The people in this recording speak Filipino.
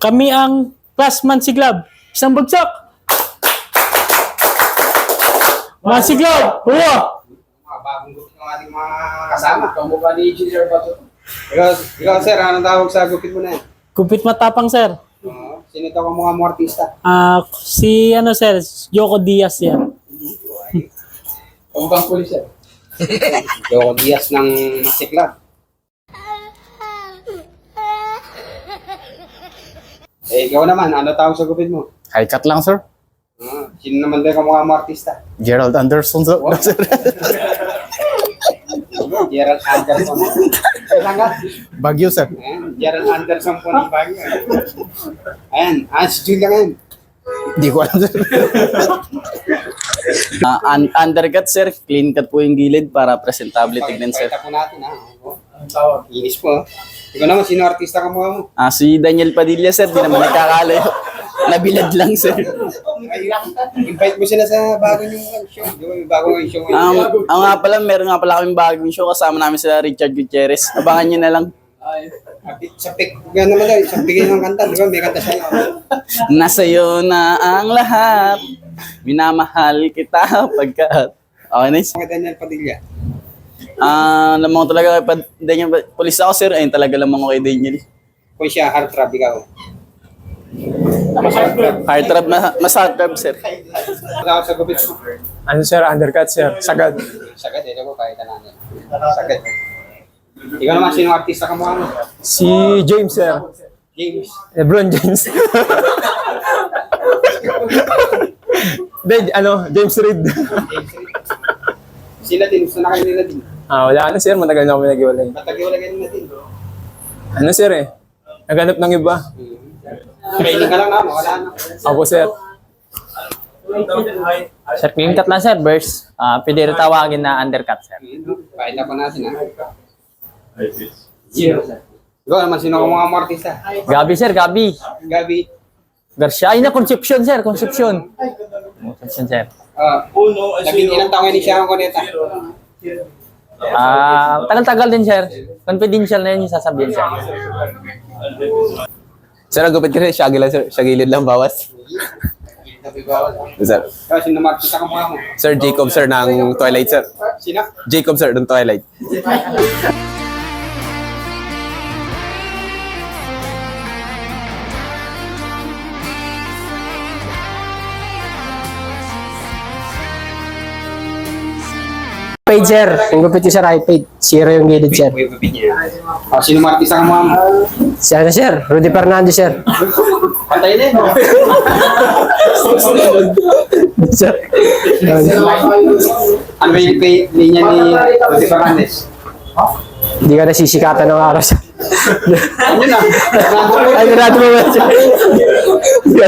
Kami ang Plus Mansiglab. Isang bagsak! Mansiglab! Huwa! Mga bagong gupit ng ating mga kasama. Kamukha ni Engineer Bato. Ikaw, sir, anong tawag sa gupit mo na yan? Kupit matapang, sir. Sino ito ang mga artista? Si sir, Yoko Diaz yan. Kamukhang pulis, sir. Yoko Diaz ng Masiklab. Ikaw naman, ano tawag sa gupit mo? High cut lang, sir. Sino naman din kamukha mo artista? Gerald Anderson, sir. What? Sir. Gerald Anderson. Saan ka? Baguio, sir. Ayan, Gerald Anderson po ng Baguio. Ayan, si Julia ngayon. Hindi ko alam, sir. Undercut, sir. Clean cut po yung gilid para presentable tignan, sir. Pakita po natin, Inis po. Ikaw naman, sino artista kamukha mo? Si Daniel Padilla, sir. Di naman nagkakalayo. Nabilad lang, sir. Invite mo sila sa bagong yung show. Di ba, may bagong show ngayon. Nga pala, meron nga pala kaming bagong show. Kasama namin sila Richard Gutierrez. Abangan nyo na lang. Sa pick, gano'n naman daw, sa bigay ng kanta, di ba? May kanta siya. Nasa'yo na ang lahat. Minamahal kita pagkat. Okay, nice. Mga Daniel Padilla. Lamang ko talaga kay Daniel. Police ako, sir. Ayun talaga lamang ko kay Daniel. Kung siya, hard trap, ikaw. Hard trap, mas hard trap, sir. Tawag sa gupit mo. Ano sir, undercut sir, sagad. Sagad, ito po, pakita natin. Sagad. Ikaw naman, sino artista kamukha mo? Si James sir, James. LeBron James. James Reid. Sila din, gusto na kayo nila din. Wala na sir, matagal na kami nag-iwalay. Matag-iwala kayo nila din. Ano sir naghanap ng iba. Training ka lang na, wala na. Ako sir. Sir, clean cut lang sir, verse. Pwede rin tawagin na undercut sir. Pakita pa natin, Ikaw naman, sino kamukha mo artista? Gabi sir, Gabi. Gabi. Garcia. Ay na, Concepcion sir, Concepcion. Concepcion sir. Labing ilang taon ni Sharon Cuneta. Tagal-tagal din sir. Confidential na yun yung sasabihin sir. Sir, ang gupit kasi, siya gilid lang bawas. Sir. Sino naman artista kamukha mo? Sir Jacob, sir, ng Twilight, sir. Sino? Jacob, sir, ng Twilight. Page sir, yung gupit yung sir, high page. Zero yung gilid sir. Uy, gupit niya. Sino naman artista kamukha mo? Si sir, Rudy Fernandez sir. Patay na Sir. Ano ba yung linya ni Rudy Fernandez? Hindi ka nasisikatan ng araw sir. Ano na? Ay, natin mo ba sir?